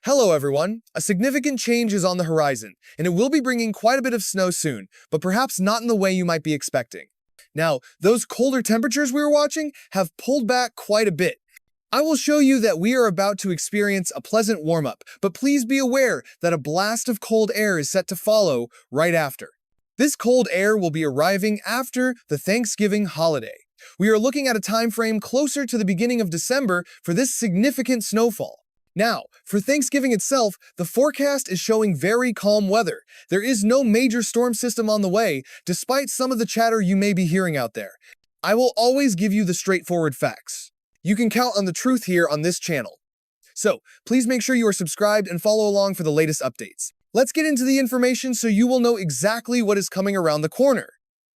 Hello everyone! A significant change is on the horizon, and it will be bringing quite a bit of snow soon, but perhaps not in the way you might be expecting. Now, those colder temperatures we were watching have pulled back quite a bit. I will show you that we are about to experience a pleasant warm-up, but please be aware that a blast of cold air is set to follow right after. This cold air will be arriving after the Thanksgiving holiday. We are looking at a time frame closer to the beginning of December for this significant snowfall. Now, for Thanksgiving itself, the forecast is showing very calm weather. There is no major storm system on the way, despite some of the chatter you may be hearing out there. I will always give you the straightforward facts. You can count on the truth here on this channel. So, please make sure you are subscribed and follow along for the latest updates. Let's get into the information so you will know exactly what is coming around the corner.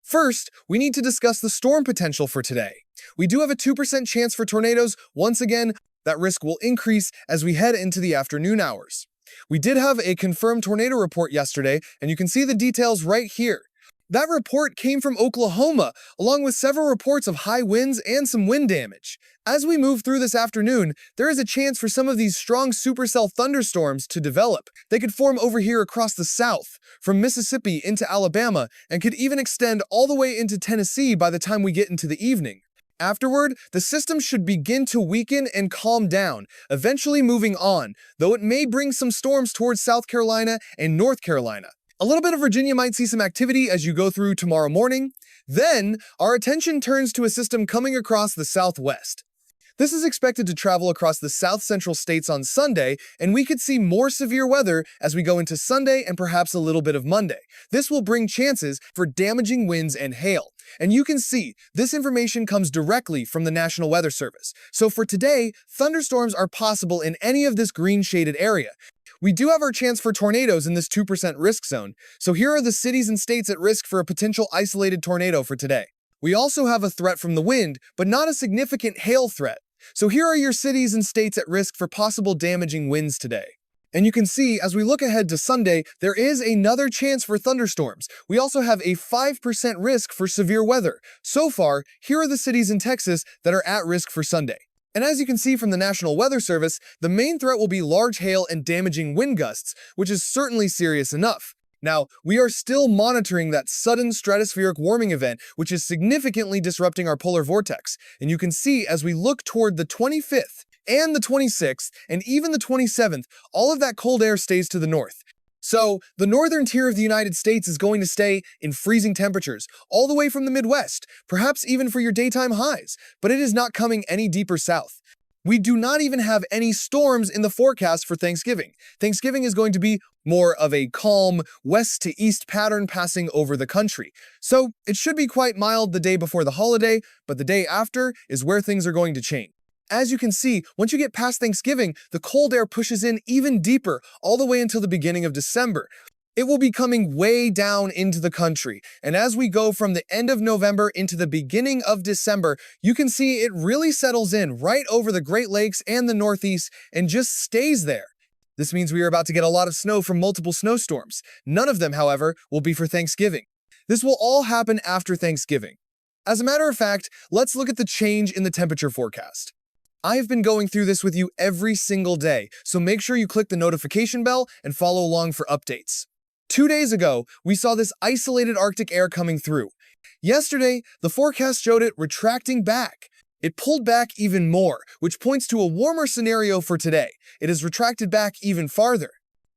First, we need to discuss the storm potential for today. We do have a 2% chance for tornadoes. Once again, that risk will increase as we head into the afternoon hours. We did have a confirmed tornado report yesterday, and you can see the details right here. That report came from Oklahoma, along with several reports of high winds and some wind damage. As we move through this afternoon, there is a chance for some of these strong supercell thunderstorms to develop. They could form over here across the south, from Mississippi into Alabama, and could even extend all the way into Tennessee by the time we get into the evening. Afterward, the system should begin to weaken and calm down, eventually moving on, though it may bring some storms towards South Carolina and North Carolina. A little bit of Virginia might see some activity as you go through tomorrow morning. Then, our attention turns to a system coming across the southwest. This is expected to travel across the south-central states on Sunday, and we could see more severe weather as we go into Sunday and perhaps a little bit of Monday. This will bring chances for damaging winds and hail. And you can see, this information comes directly from the National Weather Service. So for today, thunderstorms are possible in any of this green-shaded area. We do have our chance for tornadoes in this 2% risk zone, so here are the cities and states at risk for a potential isolated tornado for today. We also have a threat from the wind, but not a significant hail threat. So here are your cities and states at risk for possible damaging winds today. And you can see, as we look ahead to Sunday, there is another chance for thunderstorms. We also have a 5% risk for severe weather. So far, here are the cities in Texas that are at risk for Sunday. And as you can see from the National Weather Service, the main threat will be large hail and damaging wind gusts, which is certainly serious enough. Now, we are still monitoring that sudden stratospheric warming event, which is significantly disrupting our polar vortex. And you can see as we look toward the 25th and the 26th and even the 27th, all of that cold air stays to the north. So, the northern tier of the United States is going to stay in freezing temperatures, all the way from the Midwest, perhaps even for your daytime highs, but it is not coming any deeper south. We do not even have any storms in the forecast for Thanksgiving. Thanksgiving is going to be more of a calm west to east pattern passing over the country. So it should be quite mild the day before the holiday, but the day after is where things are going to change. As you can see, once you get past Thanksgiving, the cold air pushes in even deeper all the way until the beginning of December. It will be coming way down into the country, and as we go from the end of November into the beginning of December, you can see it really settles in right over the Great Lakes and the Northeast and just stays there. This means we are about to get a lot of snow from multiple snowstorms. None of them, however, will be for Thanksgiving. This will all happen after Thanksgiving. As a matter of fact, let's look at the change in the temperature forecast. I have been going through this with you every single day, so make sure you click the notification bell and follow along for updates. 2 days ago, we saw this isolated Arctic air coming through. Yesterday, the forecast showed it retracting back. It pulled back even more, which points to a warmer scenario for today. It has retracted back even farther.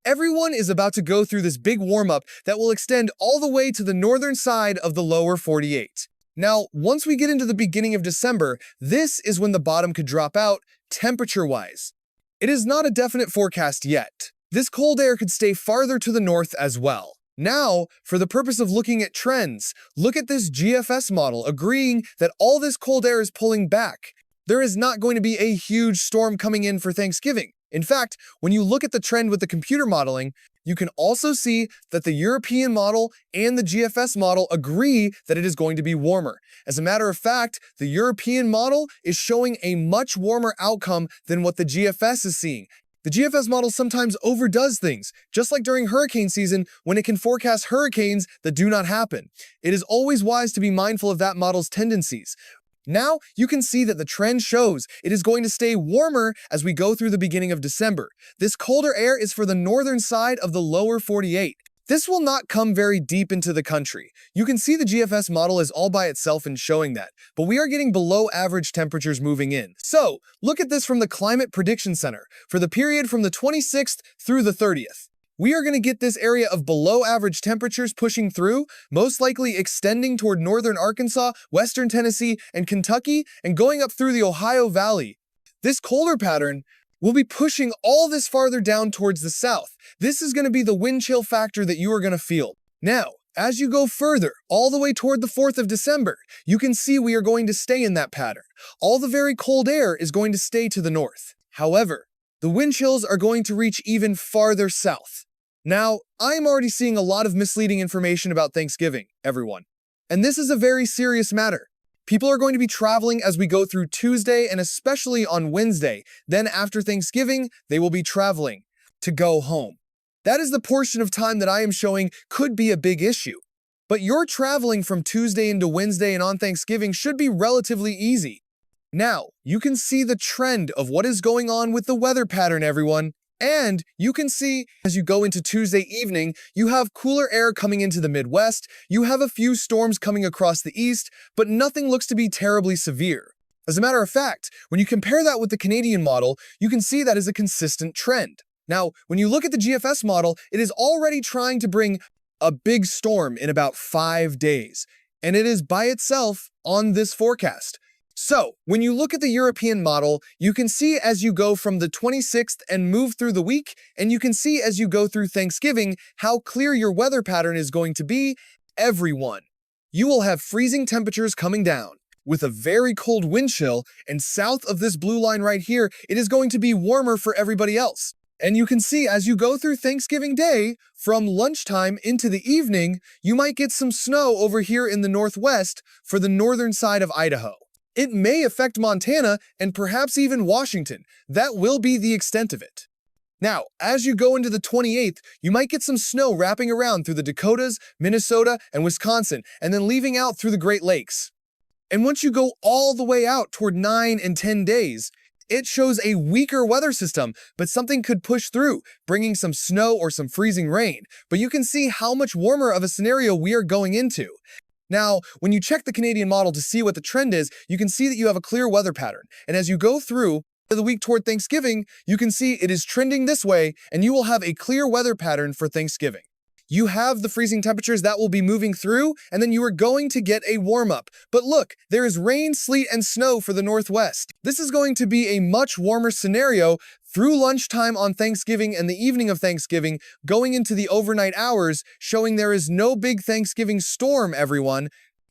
Everyone is about to go through this big warm-up that will extend all the way to the northern side of the lower 48. Now, once we get into the beginning of December, this is when the bottom could drop out, temperature-wise. It is not a definite forecast yet. This cold air could stay farther to the north as well. Now, for the purpose of looking at trends, look at this GFS model agreeing that all this cold air is pulling back. There is not going to be a huge storm coming in for Thanksgiving. In fact, when you look at the trend with the computer modeling, you can also see that the European model and the GFS model agree that it is going to be warmer. As a matter of fact, the European model is showing a much warmer outcome than what the GFS is seeing. The GFS model sometimes overdoes things, just like during hurricane season when it can forecast hurricanes that do not happen. It is always wise to be mindful of that model's tendencies. Now, you can see that the trend shows it is going to stay warmer as we go through the beginning of December. This colder air is for the northern side of the lower 48. This will not come very deep into the country. You can see the GFS model is all by itself in showing that, but we are getting below average temperatures moving in. So, look at this from the Climate Prediction Center for the period from the 26th through the 30th. We are going to get this area of below average temperatures pushing through, most likely extending toward northern Arkansas, western Tennessee, and Kentucky, and going up through the Ohio Valley. This colder pattern will be pushing all this farther down towards the south. This is going to be the wind chill factor that you are going to feel. Now, as you go further, all the way toward the 4th of December, you can see we are going to stay in that pattern. All the very cold air is going to stay to the north. However, the wind chills are going to reach even farther south. Now, I am already seeing a lot of misleading information about Thanksgiving, everyone. And this is a very serious matter. People are going to be traveling as we go through Tuesday and especially on Wednesday. Then after Thanksgiving, they will be traveling to go home. That is the portion of time that I am showing could be a big issue. But your traveling from Tuesday into Wednesday and on Thanksgiving should be relatively easy. Now, you can see the trend of what is going on with the weather pattern, everyone. And you can see as you go into Tuesday evening, you have cooler air coming into the Midwest, you have a few storms coming across the east, but nothing looks to be terribly severe. As a matter of fact, when you compare that with the Canadian model, you can see that is a consistent trend. Now, when you look at the GFS model, it is already trying to bring a big storm in about 5 days, and it is by itself on this forecast. So, when you look at the European model, you can see as you go from the 26th and move through the week, and you can see as you go through Thanksgiving how clear your weather pattern is going to be, everyone. You will have freezing temperatures coming down with a very cold wind chill, and south of this blue line right here, it is going to be warmer for everybody else. And you can see as you go through Thanksgiving Day, from lunchtime into the evening, you might get some snow over here in the northwest for the northern side of Idaho. It may affect Montana and perhaps even Washington. That will be the extent of it. Now, as you go into the 28th, you might get some snow wrapping around through the Dakotas, Minnesota, and Wisconsin, and then leaving out through the Great Lakes. And once you go all the way out toward 9 and 10 days, it shows a weaker weather system, but something could push through, bringing some snow or some freezing rain. But you can see how much warmer of a scenario we are going into. Now, when you check the Canadian model to see what the trend is, you can see that you have a clear weather pattern. And as you go through the week toward Thanksgiving, you can see it is trending this way, and you will have a clear weather pattern for Thanksgiving. You have the freezing temperatures that will be moving through, and then you are going to get a warm-up. But look, there is rain, sleet, and snow for the northwest. This is going to be a much warmer scenario through lunchtime on Thanksgiving and the evening of Thanksgiving, going into the overnight hours, showing there is no big Thanksgiving storm, everyone.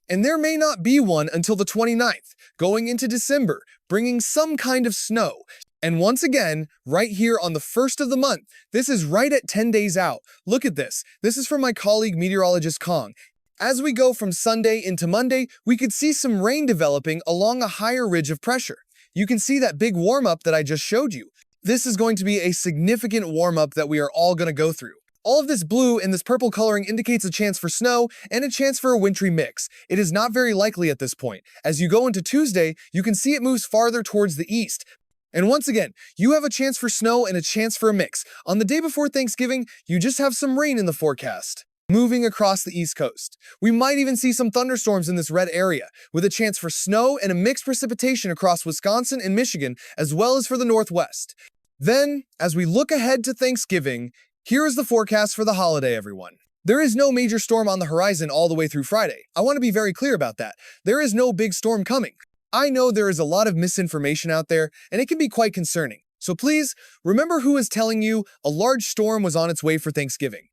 And there may not be one until the 29th, going into December, bringing some kind of snow. And once again, right here on the 1st of the month, this is right at 10 days out. Look at this. This is from my colleague meteorologist Kong. As we go from Sunday into Monday, we could see some rain developing along a higher ridge of pressure. You can see that big warm-up that I just showed you. This is going to be a significant warm-up that we are all going to go through. All of this blue and this purple coloring indicates a chance for snow and a chance for a wintry mix. It is not very likely at this point. As you go into Tuesday, you can see it moves farther towards the east. And once again, you have a chance for snow and a chance for a mix. On the day before Thanksgiving, you just have some rain in the forecast. Moving across the East Coast. We might even see some thunderstorms in this red area, with a chance for snow and a mixed precipitation across Wisconsin and Michigan, as well as for the Northwest. Then, as we look ahead to Thanksgiving, here is the forecast for the holiday, everyone. There is no major storm on the horizon all the way through Friday. I want to be very clear about that. There is no big storm coming. I know there is a lot of misinformation out there, and it can be quite concerning. So please, remember who is telling you a large storm was on its way for Thanksgiving.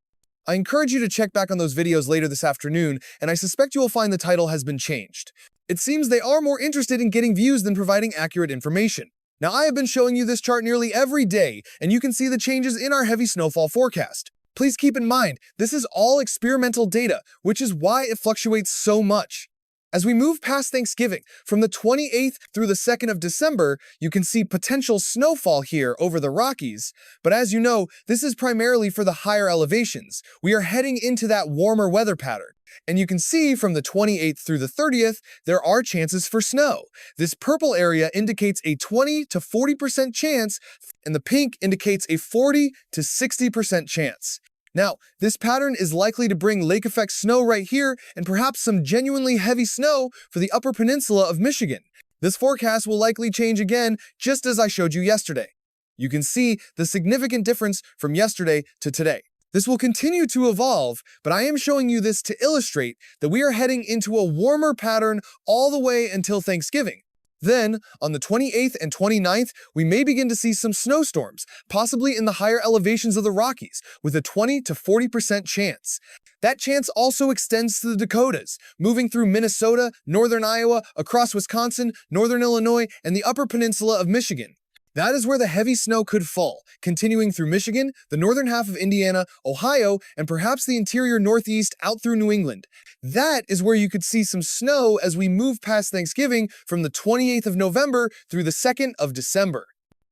I encourage you to check back on those videos later this afternoon, and I suspect you will find the title has been changed. It seems they are more interested in getting views than providing accurate information. Now, I have been showing you this chart nearly every day, and you can see the changes in our heavy snowfall forecast. Please keep in mind, this is all experimental data, which is why it fluctuates so much. As we move past Thanksgiving, from the 28th through the 2nd of December, you can see potential snowfall here over the Rockies. But as you know, this is primarily for the higher elevations. We are heading into that warmer weather pattern. And you can see from the 28th through the 30th, there are chances for snow. This purple area indicates a 20 to 40% chance, and the pink indicates a 40 to 60% chance. Now, this pattern is likely to bring lake effect snow right here and perhaps some genuinely heavy snow for the upper peninsula of Michigan. This forecast will likely change again, just as I showed you yesterday. You can see the significant difference from yesterday to today. This will continue to evolve, but I am showing you this to illustrate that we are heading into a warmer pattern all the way until Thanksgiving. Then, on the 28th and 29th, we may begin to see some snowstorms, possibly in the higher elevations of the Rockies, with a 20 to 40% chance. That chance also extends to the Dakotas, moving through Minnesota, northern Iowa, across Wisconsin, northern Illinois, and the upper peninsula of Michigan. That is where the heavy snow could fall, continuing through Michigan, the northern half of Indiana, Ohio, and perhaps the interior northeast out through New England. That is where you could see some snow as we move past Thanksgiving from the 28th of November through the 2nd of December.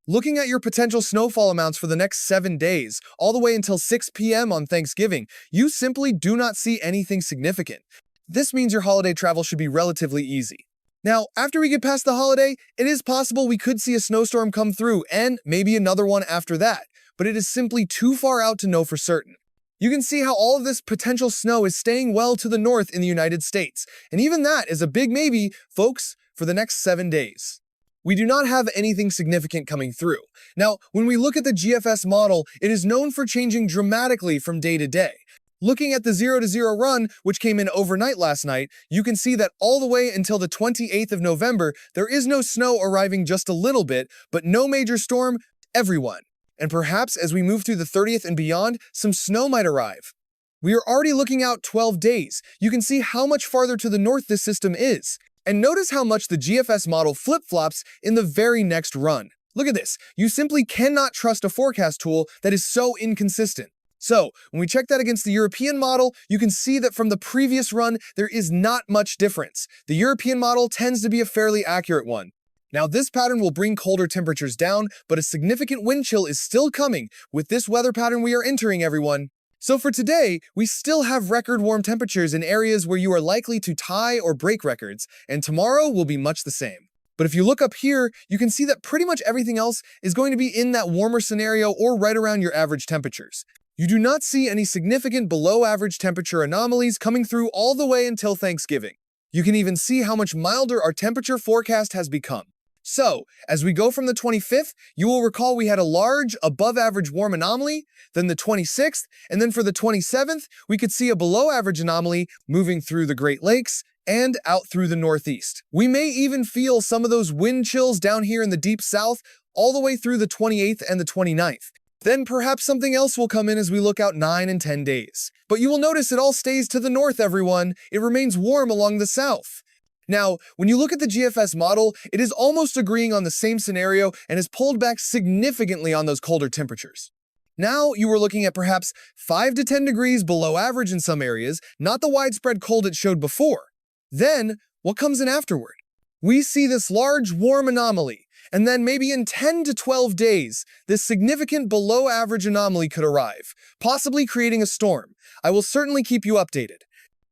Looking at your potential snowfall amounts for the next 7 days, all the way until 6 p.m. on Thanksgiving, you simply do not see anything significant. This means your holiday travel should be relatively easy. Now, after we get past the holiday, it is possible we could see a snowstorm come through and maybe another one after that, but it is simply too far out to know for certain. You can see how all of this potential snow is staying well to the north in the United States, and even that is a big maybe, folks, for the next 7 days. We do not have anything significant coming through. Now, when we look at the GFS model, it is known for changing dramatically from day to day. Looking at the 0-0 run, which came in overnight last night, you can see that all the way until the 28th of November, there is no snow arriving just a little bit, but no major storm, everyone. And perhaps as we move through the 30th and beyond, some snow might arrive. We are already looking out 12 days. You can see how much farther to the north this system is. And notice how much the GFS model flip-flops in the very next run. Look at this. You simply cannot trust a forecast tool that is so inconsistent. So, when we check that against the European model, you can see that from the previous run, there is not much difference. The European model tends to be a fairly accurate one. Now, this pattern will bring colder temperatures down, but a significant wind chill is still coming with this weather pattern we are entering, everyone. So for today, we still have record warm temperatures in areas where you are likely to tie or break records, and tomorrow will be much the same. But if you look up here, you can see that pretty much everything else is going to be in that warmer scenario or right around your average temperatures. You do not see any significant below average temperature anomalies coming through all the way until Thanksgiving. You can even see how much milder our temperature forecast has become. So, as we go from the 25th, you will recall we had a large above average warm anomaly, then the 26th, and then for the 27th, we could see a below average anomaly moving through the Great Lakes and out through the Northeast. We may even feel some of those wind chills down here in the deep south all the way through the 28th and the 29th. Then perhaps something else will come in as we look out 9 and 10 days. But you will notice it all stays to the north, everyone. It remains warm along the south. Now, when you look at the GFS model, it is almost agreeing on the same scenario and has pulled back significantly on those colder temperatures. Now you are looking at perhaps 5 to 10 degrees below average in some areas, not the widespread cold it showed before. Then, what comes in afterward? We see this large warm anomaly. And then maybe in 10 to 12 days, this significant below average anomaly could arrive, possibly creating a storm. I will certainly keep you updated.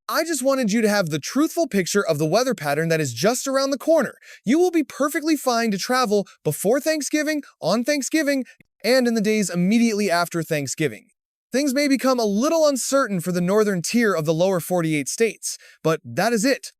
I just wanted you to have the truthful picture of the weather pattern that is just around the corner. You will be perfectly fine to travel before Thanksgiving, on Thanksgiving, and in the days immediately after Thanksgiving. Things may become a little uncertain for the northern tier of the lower 48 states, but that is it.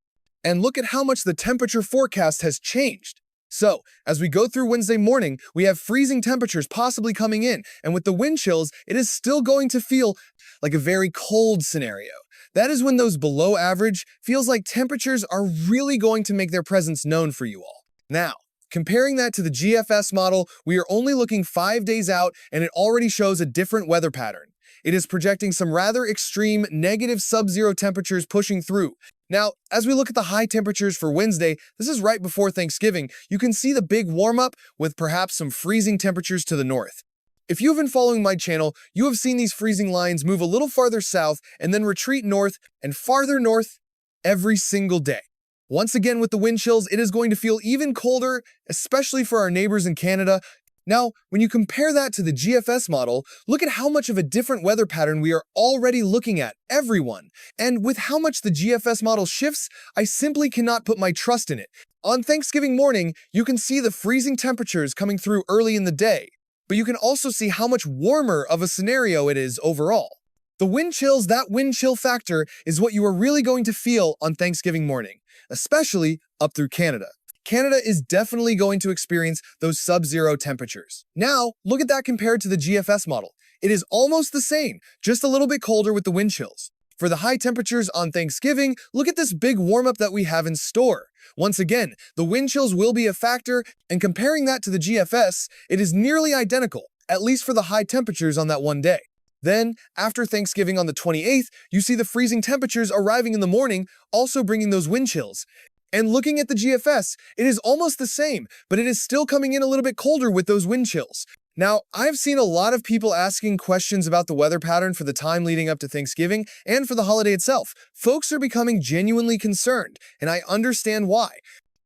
And look at how much the temperature forecast has changed. So, as we go through Wednesday morning, we have freezing temperatures possibly coming in, and with the wind chills, it is still going to feel like a very cold scenario. That is when those below average feels like temperatures are really going to make their presence known for you all. Now, comparing that to the GFS model, we are only looking 5 days out, and it already shows a different weather pattern. It is projecting some rather extreme negative sub-zero temperatures pushing through. Now, as we look at the high temperatures for Wednesday, this is right before Thanksgiving, you can see the big warm-up with perhaps some freezing temperatures to the north. If you've been following my channel, you have seen these freezing lines move a little farther south and then retreat north and farther north every single day. Once again, with the wind chills, it is going to feel even colder, especially for our neighbors in Canada. Now, when you compare that to the GFS model, look at how much of a different weather pattern we are already looking at, everyone. And with how much the GFS model shifts, I simply cannot put my trust in it. On Thanksgiving morning, you can see the freezing temperatures coming through early in the day, but you can also see how much warmer of a scenario it is overall. The wind chills, that wind chill factor, is what you are really going to feel on Thanksgiving morning, especially up through Canada. Canada is definitely going to experience those sub-zero temperatures. Now, look at that compared to the GFS model. It is almost the same, just a little bit colder with the wind chills. For the high temperatures on Thanksgiving, look at this big warm-up that we have in store. Once again, the wind chills will be a factor, and comparing that to the GFS, it is nearly identical, at least for the high temperatures on that one day. Then, after Thanksgiving on the 28th, you see the freezing temperatures arriving in the morning, also bringing those wind chills. And looking at the GFS, it is almost the same, but it is still coming in a little bit colder with those wind chills. Now, I've seen a lot of people asking questions about the weather pattern for the time leading up to Thanksgiving and for the holiday itself. Folks are becoming genuinely concerned, and I understand why.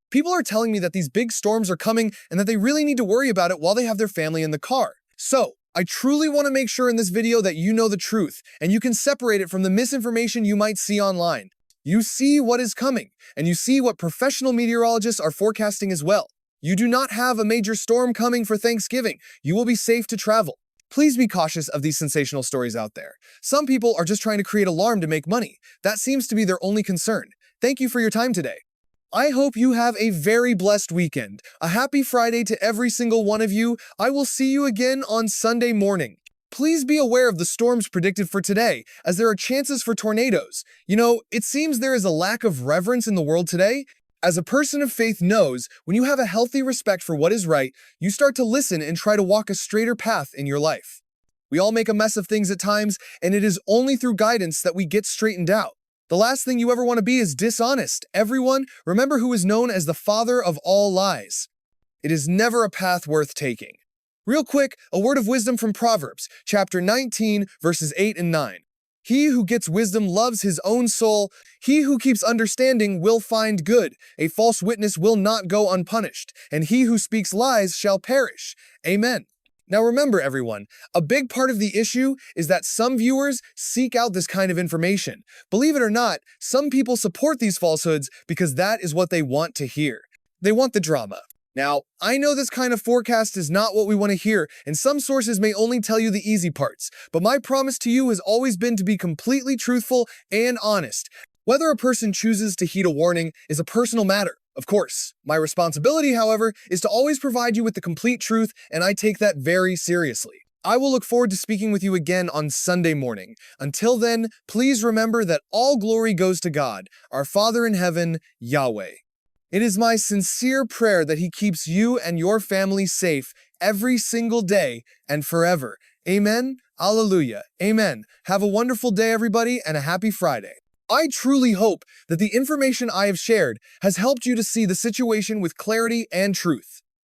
People are telling me that these big storms are coming and that they really need to worry about it while they have their family in the car. So, I truly want to make sure in this video that you know the truth, and you can separate it from the misinformation you might see online. You see what is coming, and you see what professional meteorologists are forecasting as well. You do not have a major storm coming for Thanksgiving. You will be safe to travel. Please be cautious of these sensational stories out there. Some people are just trying to create alarm to make money. That seems to be their only concern. Thank you for your time today. I hope you have a very blessed weekend. A happy Friday to every single one of you. I will see you again on Sunday morning. Please be aware of the storms predicted for today, as there are chances for tornadoes. You know, it seems there is a lack of reverence in the world today. As a person of faith knows, when you have a healthy respect for what is right, you start to listen and try to walk a straighter path in your life. We all make a mess of things at times, and it is only through guidance that we get straightened out. The last thing you ever want to be is dishonest. Everyone, remember who is known as the father of all lies. It is never a path worth taking. Real quick, a word of wisdom from Proverbs, chapter 19, verses 8 and 9. He who gets wisdom loves his own soul. He who keeps understanding will find good. A false witness will not go unpunished, and he who speaks lies shall perish. Amen. Now remember, everyone, a big part of the issue is that some viewers seek out this kind of information. Believe it or not, some people support these falsehoods because that is what they want to hear. They want the drama. Now, I know this kind of forecast is not what we want to hear, and some sources may only tell you the easy parts, but my promise to you has always been to be completely truthful and honest. Whether a person chooses to heed a warning is a personal matter, of course. My responsibility, however, is to always provide you with the complete truth, and I take that very seriously. I will look forward to speaking with you again on Sunday morning. Until then, please remember that all glory goes to God, our Father in heaven, Yahweh. It is my sincere prayer that He keeps you and your family safe every single day and forever. Amen. Alleluia. Amen. Have a wonderful day, everybody, and a happy Friday. I truly hope that the information I have shared has helped you to see the situation with clarity and truth.